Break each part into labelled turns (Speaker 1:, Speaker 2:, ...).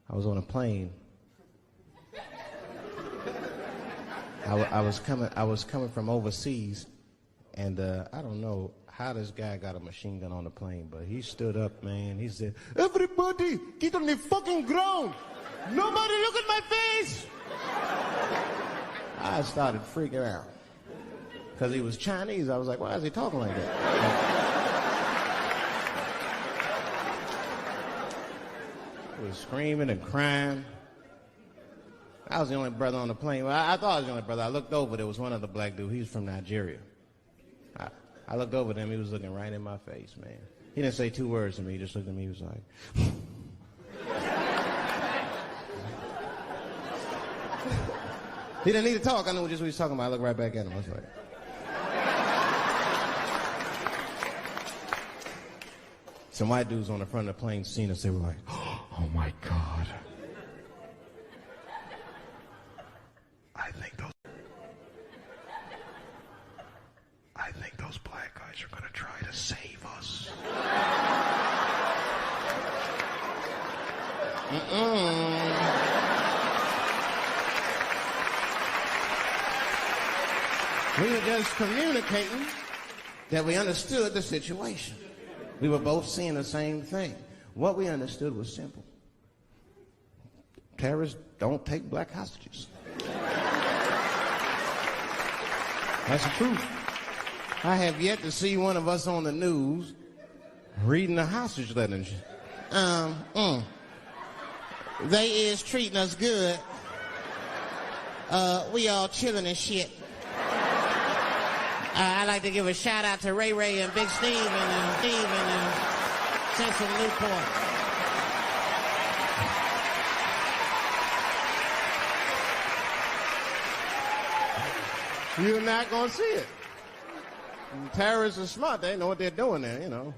Speaker 1: I was on a plane. I was coming from overseas, and I don't know how this guy got a machine gun on the plane, but he stood up, man. He said, "Everybody, get on the fucking ground. Nobody look at my face." I started freaking out. Because he was Chinese. I was like, why is he talking like that? He was screaming and crying. I was the only brother on the plane. Well, I thought I was the only brother. I looked over. There was one other black dude. He was from Nigeria. I looked over at him. He was looking right in my face, man. He didn't say two words to me. He just looked at me. He was like... He didn't need to talk. I knew just what he was talking about. I looked right back at him. I was like... Some white dudes on the front of the plane seen us. They were like, "Oh my God. I think those black guys are gonna try to save us." We were just communicating that we understood the situation. We were both seeing the same thing. What we understood was simple. Terrorists don't take black hostages. That's the truth. I have yet to see one of us on the news reading a hostage letter. They is treating us good. We all chilling and shit. I'd like to give a shout out to Ray Ray and Big Steve and Central Newport. You're not gonna see it. And terrorists are smart. They know what they're doing there, you know.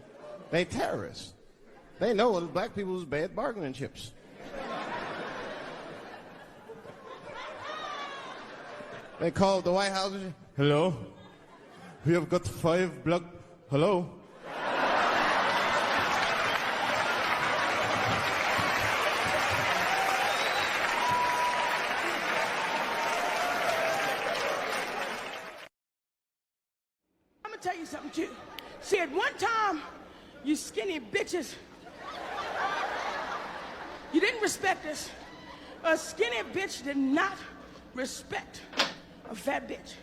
Speaker 1: They terrorists. They know what black people's bad bargaining chips. They called the White House. "Hello? We have got 5 black..." "Hello?"
Speaker 2: I'm gonna tell you something too. See, at one time, you skinny bitches, you didn't respect us. A skinny bitch did not respect a fat bitch.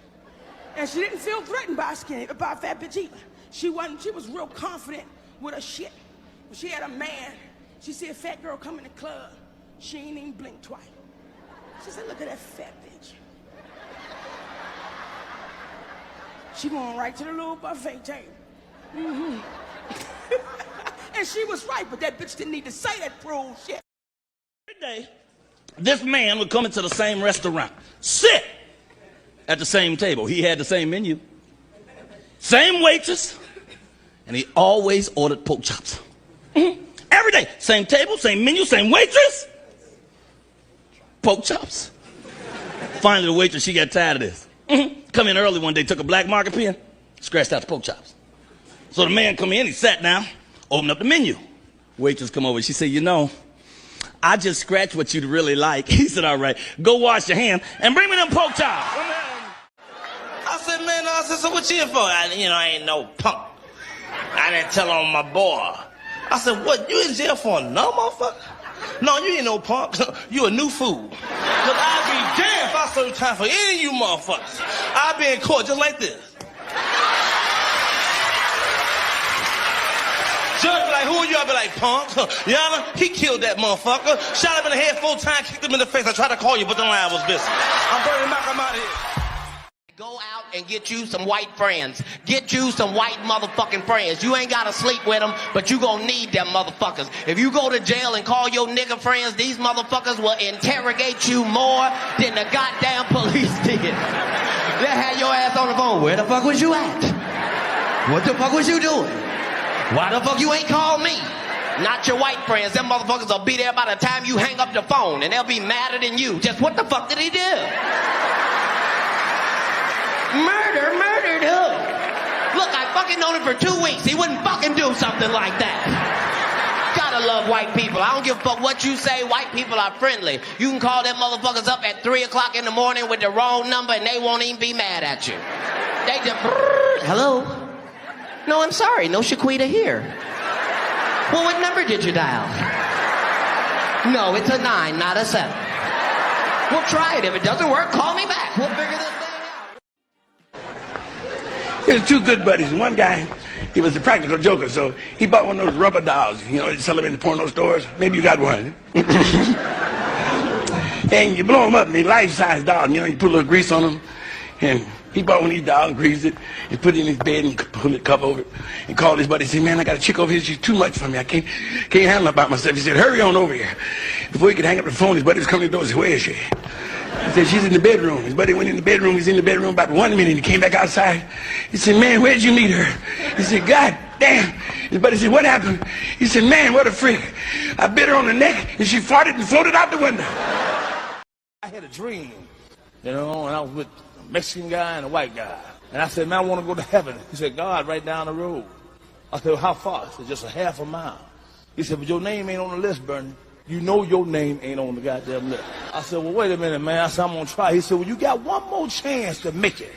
Speaker 2: And she didn't feel threatened by a fat bitch either. She was real confident with her shit. When she had a man, she see a fat girl come in the club, she ain't even blink twice. She said, "Look at that fat bitch." She going right to the little buffet table. And she was right, but that bitch didn't need to say that cruel shit.
Speaker 3: Every day, this man would come into the same restaurant, sit at the same table. He had the same menu, same waitress, and he always ordered pork chops. Every day, same table, same menu, same waitress, pork chops. Finally, the waitress, she got tired of this. Come in early one day, took a black marker pen, scratched out the pork chops. So the man come in, he sat down, opened up the menu. Waitress come over, she said, "You know, I just scratched what you'd really like." He said, "All right, go wash your hand and bring me them pork chops."
Speaker 4: I said, "Man, I said, so what you here for?" I ain't no punk. I didn't tell on my boy. I said, "What, you in jail for another motherfucker?" "No, you ain't no punk. You a new fool. Cause I'd be damned if I serve time for any of you motherfuckers. I'd be in court just like this. Judge be like, "Who are you?" I be like, "Punk. Your Honor, he killed that motherfucker. Shot him in the head 4 times, kicked him in the face. I tried to call you, but the line was busy. I'm burning back, I'm out of here."
Speaker 5: Go out and get you some white friends. Get you some white motherfucking friends. You ain't gotta sleep with them, but you gonna need them motherfuckers. If you go to jail and call your nigga friends, these motherfuckers will interrogate you more than the goddamn police did. They had your ass on the phone. Where the fuck was you at? What the fuck was you doing? Why the fuck you ain't called me? Not your white friends. Them motherfuckers will be there by the time you hang up the phone, and they'll be madder than you. Just what the fuck did he do? Murdered who? Look, I fucking known him for 2 weeks. He wouldn't fucking do something like that. Got a gotta love white people. I don't give a fuck what you say. White people are friendly. You can call them motherfuckers up at 3 o'clock in the morning with the wrong number and they won't even be mad at you. They just, hello? No, I'm sorry. No Shaquita here. Well, what number did you dial? No, it's a 9, not a 7. We'll try it. If it doesn't work, call me back. We'll figure this thing out.
Speaker 6: There's two good buddies. One guy, he was a practical joker, so he bought one of those rubber dolls. You know, they sell them in the porno stores. Maybe you got one. And you blow them up, and they're life-size dolls. You know, you put a little grease on them. And he bought one of these dolls, greased it, and put it in his bed and put the cover over it. And called his buddy and said, man, I got a chick over here. She's too much for me. I can't handle it by myself. He said, hurry on over here. Before he could hang up the phone, his buddy was coming to the door and said, where is she? He said, she's in the bedroom. His buddy went in the bedroom. He's in the bedroom about 1 minute. He came back outside. He said, man, where'd you meet her? He said, God damn. His buddy said, what happened? He said, man, what a freak. I bit her on the neck, and she farted and floated out the window.
Speaker 7: I had a dream, you know, and I was with a Mexican guy and a white guy. And I said, man, I want to go to heaven. He said, God, right down the road. I said, well, how far? He said, just a half a mile. He said, but your name ain't on the list, Bernie. You know your name ain't on the goddamn list. I said, well, wait a minute, man. I said, I'm going to try. He said, well, you got one more chance to make it.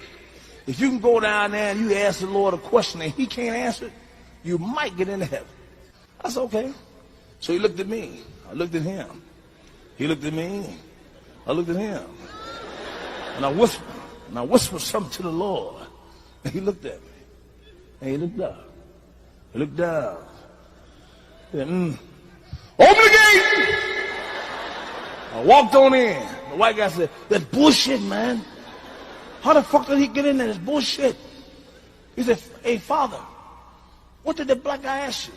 Speaker 7: If you can go down there and you ask the Lord a question and he can't answer it, you might get into heaven. I said, okay. So he looked at me. I looked at him. He looked at me. I looked at him. And I whispered something to the Lord. And he looked at me. And he looked up. He looked down. He said, open the gate! I walked on in. The white guy said, that's bullshit, man. How the fuck did he get in there? That's bullshit. He said, hey, Father, what did the black guy ask you?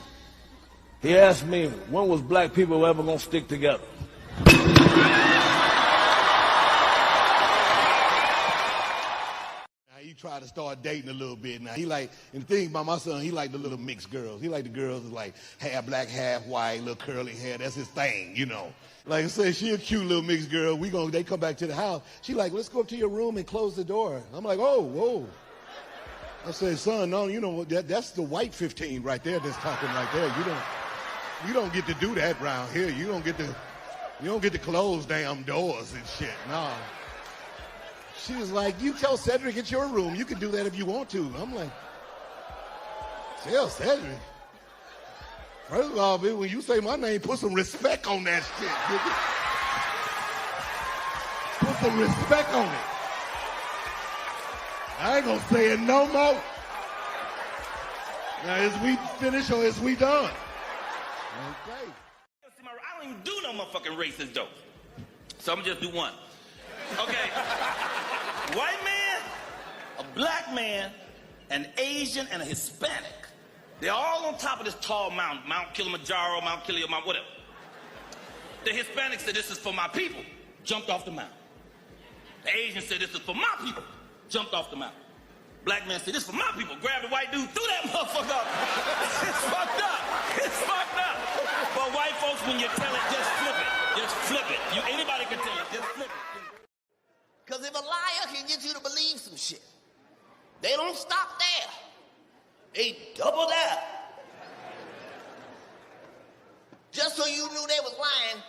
Speaker 7: He asked me, when was black people ever going to stick together?
Speaker 8: He tried to start dating a little bit now. He like, and the thing about my son, he like the little mixed girls. He like the girls that's like half black, half white, little curly hair. That's his thing, you know. Like I said, she a cute little mixed girl. They come back to the house. She like, let's go up to your room and close the door. I'm like, oh, whoa. I said, son, no, you know, that's the white 15 right there that's talking right there. You don't get to do that around here. You don't get to close damn doors and shit. No. She was like, you tell Cedric it's your room. You can do that if you want to. I'm like, tell Cedric? First of all, when you say my name, put some respect on that shit, nigga. Put some respect on it. I ain't gonna say it no more. Now, is we finished or is we done? Okay.
Speaker 3: I don't even do no motherfucking racist dope. So I'm gonna just do one. Okay. White man, a black man, an Asian, and a Hispanic. They're all on top of this tall mountain, Mount Kilimanjaro, whatever. The Hispanic said, this is for my people, jumped off the mountain. The Asian said, this is for my people, jumped off the mountain. Black man said, this is for my people, grabbed the white dude, threw that motherfucker up. It's fucked up. It's fucked up. But white folks, when you tell it, just flip it. Just flip it. Anybody can tell it, just flip it.
Speaker 5: Because if a liar can get you to believe some shit, they don't stop there. They double down. Just so you knew they was lying,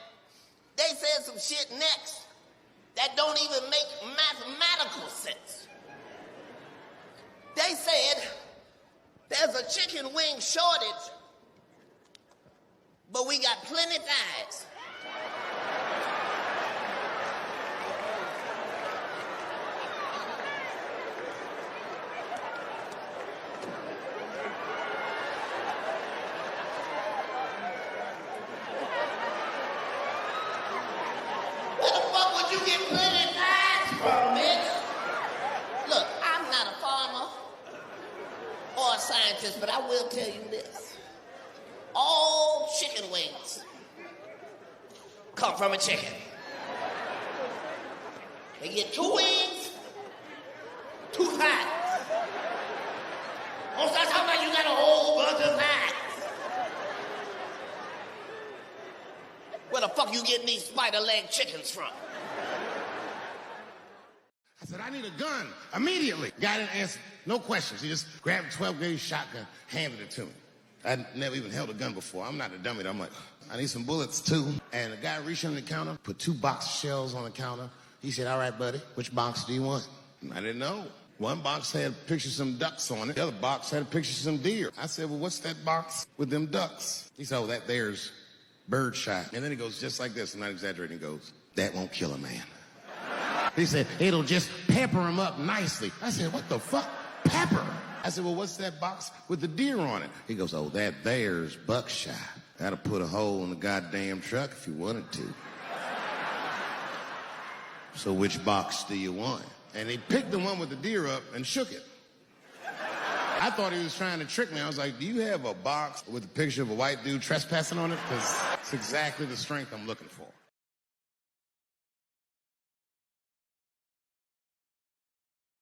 Speaker 5: they said some shit next that don't even make mathematical sense. They said there's a chicken wing shortage, but we got plenty thighs. But I will tell you this. All chicken wings come from a chicken. They get 2 wings, 2 thighs. Don't start talking about you got a whole bunch of thighs. Where the fuck you getting these spider leg chickens from?
Speaker 8: I said, I need a gun immediately. Guy didn't answer. No questions. He just grabbed a 12-gauge shotgun, handed it to me. I'd never even held a gun before. I'm not a dummy. I'm like, I need some bullets too. And the guy reached under the counter, put 2 box shells on the counter. He said, all right, buddy, which box do you want? And I didn't know. One box had a picture of some ducks on it. The other box had a picture of some deer. I said, well, what's that box with them ducks? He said, oh, that there's bird shot. And then he goes just like this, I'm not exaggerating, he goes, that won't kill a man. He said, it'll just pepper him up nicely. I said, what the fuck? Pepper? I said, well, what's that box with the deer on it? He goes, oh, that there's buckshot. That'll put a hole in the goddamn truck if you wanted to. So which box do you want? And he picked the one with the deer up and shook it. I thought he was trying to trick me. I was like, do you have a box with a picture of a white dude trespassing on it? Because it's exactly the strength I'm looking for.